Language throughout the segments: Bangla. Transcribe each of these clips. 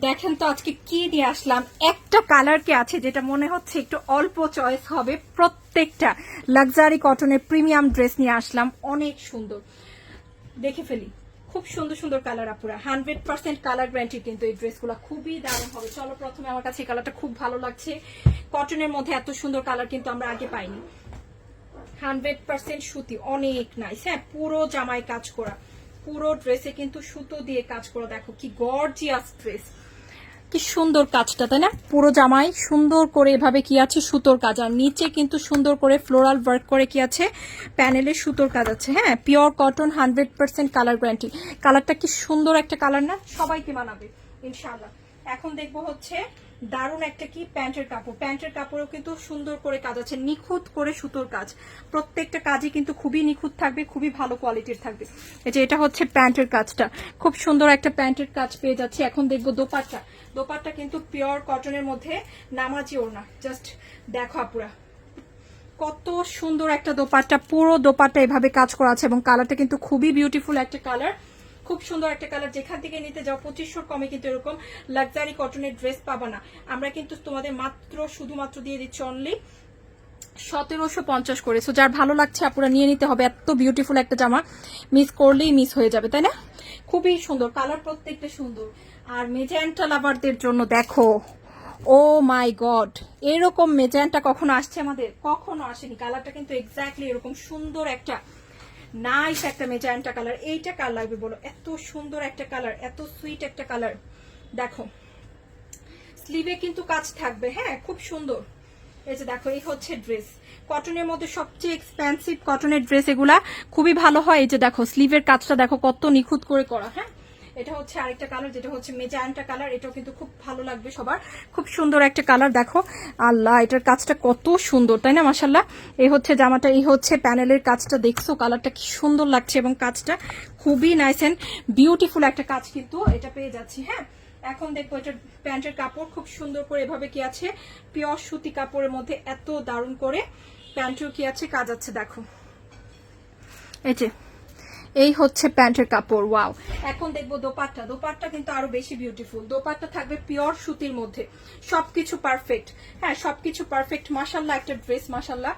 দেখেন তো আজকে কি নিয়ে আসলাম। একটা কালার কি আছে যেটা মনে হচ্ছে একটু অল্প চয়েস হবে, প্রত্যেকটা লাক্সারি কটনের প্রিমিয়াম ড্রেস নিয়ে আসলাম। অনেক সুন্দর, দেখে ফেলি। খুব সুন্দর সুন্দর কালার আপুরা, 100% কালার গ্যারান্টি কিন্তু এই ড্রেসগুলো খুবই দারুণ হবে। চলো প্রথমে আমার কাছে এই কালারটা খুব ভালো লাগছে। কটনের মধ্যে এত সুন্দর কালার কিন্তু আমরা আগে পাইনি। 100% সুতি, অনেক নাইস। হ্যাঁ, পুরো জামায় কাজ করা, পুরো ড্রেসে কিন্তু সুতো দিয়ে কাজ করা। দেখো কি গর্জিয়াস ড্রেস, কি সুন্দর কাজটা, তাই না? পুরো জামাই সুন্দর করে এভাবে কি আছে সুতোর কাজ, আর নিচে কিন্তু সুন্দর করে ফ্লোরাল ওয়ার্ক করে কি আছে প্যানেলে সুতোর কাজ আছে। হ্যাঁ, পিওর কটন, 100% কালার গ্যারান্টি। কালারটা কি সুন্দর একটা কালার না, সবাইকে মানাবে ইনশাআল্লাহ। এখন দেখবো হচ্ছে দারুণ একটা কি প্যান্টের কাপড়। প্যান্টের কাপড়েও কিন্তু সুন্দর করে কাজ আছে, নিখুঁত করে সুতোর কাজ। প্রত্যেকটা কাজই কিন্তু খুবই নিখুঁত থাকবে, খুবই ভালো কোয়ালিটির থাকবে। এই যে এটা হচ্ছে প্যান্টের কাজটা, খুব সুন্দর একটা প্যান্টের কাজ পেয়ে যাচ্ছে। এখন দেখবো দোপাট্টা। দোপাট্টা কিন্তু পিওর কটনের মধ্যে, নামাজি ওড়না। জাস্ট দেখো আপুরা কত সুন্দর একটা দোপাট্টা, পুরো দোপাট্টা এভাবে কাজ করা আছে এবং কালারটা কিন্তু খুবই বিউটিফুল একটা কালার, খুব সুন্দর একটা কালার। যেখান থেকে নিতে যাও 2500 কমে কিন্তু এরকম লাক্সারি কটনের ড্রেস পাবা না। আমরা কিন্তু তোমাদের মাত্র শুধুমাত্র দিয়ে দিচ্ছি অনলি 1750 করে। সো যার ভালো লাগছে আপুরা নিয়ে নিতে হবে। এত বিউটিফুল একটা জামা, মিস করলেই মিস হয়ে যাবে, তাই না? খুবই সুন্দর কালার, প্রত্যেকটা সুন্দর। আর মেজেন্টা লাভারদের জন্য দেখো, ও মাই গড, এরকম মেজেন্টা কখনো আসছে আমাদের? কখনো আসেনি। কালারটা কিন্তু এক্স্যাক্টলি এরকম সুন্দর একটা নাইস একটা মেজেন্টা কালার। এইটা কার লাগবে বলো? এত সুন্দর একটা কালার, এত সুইট একটা কালার। দেখো স্লিভে কিন্তু কাজ থাকবে। হ্যাঁ, খুব সুন্দর। এই যে দেখো, এই হচ্ছে ড্রেস। কটনের মধ্যে সবচেয়ে এক্সপেন্সিভ কটনের ড্রেস এগুলা, খুবই ভালো হয়। এই যে দেখো স্লিভের কাজটা দেখো কত নিখুঁত করে করা। হ্যাঁ, এটা হচ্ছে আরেকটা কালার, যেটা হচ্ছে মেজেন্টা কালার। এটাও কিন্তু খুব ভালো লাগবে সবার, খুব সুন্দর একটা কালার। দেখো আল্লাহ, এটার কাজটা কত সুন্দর, তাই না? মাশাল্লাহ। এই হচ্ছে জামাটা, এই হচ্ছে প্যানেলের কাজটা। দেখছো কালারটা কি সুন্দর লাগছে এবং কাজটা খুবই নাইস এন্ড বিউটিফুল একটা কাজ কিন্তু এটা পেয়ে যাচ্ছি। হ্যাঁ, এখন দেখবো এটা প্যান্টের কাপড়, খুব সুন্দর করে এভাবে কি আছে পিওর সুতি কাপড়ের মধ্যে এত দারুণ করে প্যান্টেও কি আছে কাজ আছে। দেখো এই যে এই হচ্ছে প্যান্টের কাপড়, ওয়াও। এখন দেখবো দোপাট্টা। দোপাট্টা কিন্তু আরো বেশি বিউটিফুল। দোপাট্টা থাকবে পিওর সুতির মধ্যে, সবকিছু পারফেক্ট। হ্যাঁ, সবকিছু পারফেক্ট। মাশাল্লাহ একটা ড্রেস, মাশাল্লাহ।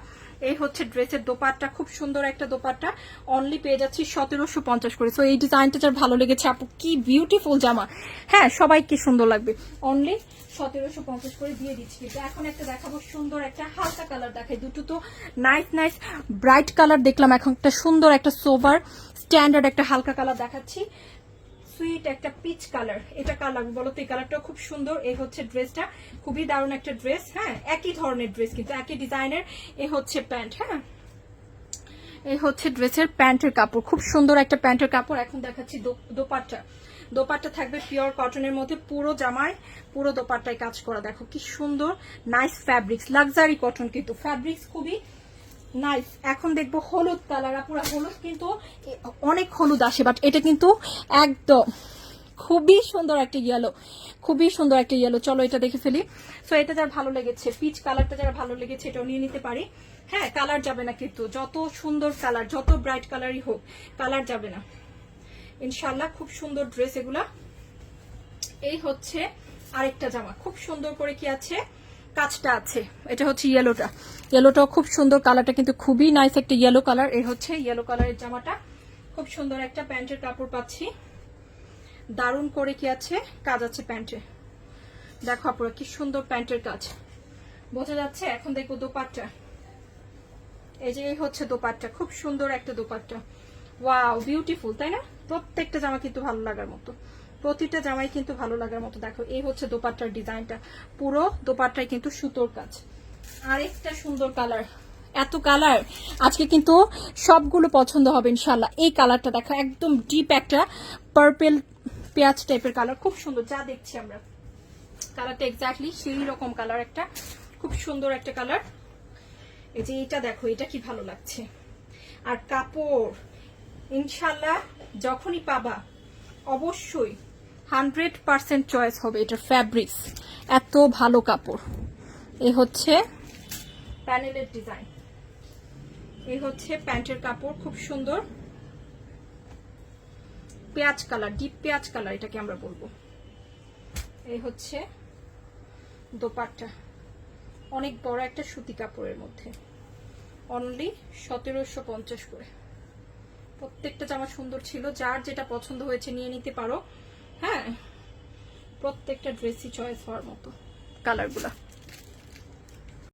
এই হচ্ছে ড্রেসের দোপাট্টা, খুব সুন্দর একটা দোপাট্টা। অনলি পেয়ে যাচ্ছি 1750 করে। সো এই ডিজাইনটা যার ভালো লেগেছে, আপু কি বিউটিফুল জামা। হ্যাঁ, সবাই কি সুন্দর লাগবে। অনলি 1750 করে দিয়ে দিচ্ছি। কিন্তু এখন একটা দেখাবো সুন্দর একটা হালকা কালার দেখাই। দুটো তো নাইস নাইস ব্রাইট কালার দেখলাম, এখন একটা সুন্দর একটা সোভার স্ট্যান্ডার্ড একটা হালকা কালার দেখাচ্ছি, সুইট একটা পিচ কালার। এটা কালার বলো তো, এই কালারটাও খুব সুন্দর। এই হচ্ছে ড্রেসটা, খুবই দারুণ একটা ড্রেস। হ্যাঁ, একই ধরনের ড্রেস কিন্তু একই ডিজাইনের। এই হচ্ছে প্যান্ট। হ্যাঁ, এই হচ্ছে ড্রেসের প্যান্টের কাপড়, খুব সুন্দর একটা প্যান্টের কাপড়। এখন দেখাচ্ছি দোপাট্টা। দোপাট্টা থাকবে পিওর কটনের মধ্যে, পুরো জামায় পুরো দোপাট্টায় কাজ করা। দেখো কি সুন্দর নাইস ফ্যাব্রিক্স, লাক্সারি কটন কিন্তু ফ্যাব্রিক্স খুবই নাইস। এখন দেখবো হলুদ কালার। পুরো হলুদ কিন্তু অনেক হলুদ আসে, বাট এটা কিন্তু একদম খুবই সুন্দর একটা ইয়েলো, খুবই সুন্দর একটা ইয়েলো। চলো এটা দেখে ফেলি। সো এটা যার ভালো লেগেছে, পিচ কালারটা যারা ভালো লেগেছে এটাও নিয়ে নিতে পারি। হ্যাঁ, কালার যাবে না কিন্তু, যত সুন্দর কালার, যত ব্রাইট কালারই হোক কালার যাবে না ইনশাল্লাহ। খুব সুন্দর ড্রেস এগুলা। এই হচ্ছে আরেকটা জামা, খুব সুন্দর করে কি আছে কাজটা আছে। এটা হচ্ছে ইয়েলোটা, ইয়েলোটাও খুব সুন্দর। কালারটা কিন্তু খুবই নাইস একটা ইয়েলো কালার। এই হচ্ছে ইয়েলো কালারের জামাটা, খুব সুন্দর একটা প্যান্টের কাপড় পাচ্ছি। দারুণ করে কি আছে কাজ আছে প্যান্টে। দেখো আপুরা কি সুন্দর প্যান্টের কাজ, বোঝা যাচ্ছে। এখন দেখবো দোপাট্টা। এই যে এই হচ্ছে দোপাট্টা, খুব সুন্দর একটা দোপাট্টা, ওয়াও বিউটিফুল, তাই না? প্রত্যেকটা জামা কিন্তু ভালো লাগার মতো, প্রতিটা জামাই কিন্তু ভালো লাগার মতো। দেখো এই হচ্ছে দোপাট্টার ডিজাইনটা, পুরো দোপাট্টায় কিন্তু সুতোর কাজ। আরেকটা সুন্দর কালার, এত কালার আজকে কিন্তু সবগুলো পছন্দ হবে ইনশাল্লাহ। এই কালারটা দেখো, একদম ডিপ একটা পার্পেল পেঁয়াজ টাইপের কালার, খুব সুন্দর। যা দেখছি আমরা কালারটা এক্স্যাক্টলি সেই রকম কালার, একটা খুব সুন্দর একটা কালার। এই যে এটা দেখো, এটা কি ভালো লাগছে। আর কাপড় ইনশাল্লাহ যখনই পাবা অবশ্যই 100% চয়েস হবে এটার ফ্যাব্রিক্স, এত ভালো কাপড়। এই হচ্ছে প্যানেলের ডিজাইন, এই হচ্ছে প্যান্টের কাপড়, খুব সুন্দর পেঁয়াজ কালার, ডিপ পেঁয়াজ কালার এটাকে আমরা বলবো। এই হচ্ছে দোপাট্টা, অনেক বড় একটা সুতি কাপড়ের মধ্যে, অনলি 1750 করে। প্রত্যেকটা জামা সুন্দর ছিল, যার যেটা পছন্দ হয়েছে নিয়ে নিতে পারো। হ্যাঁ, প্রত্যেকটা ড্রেসই চয়েস হওয়ার মতো কালারগুলা।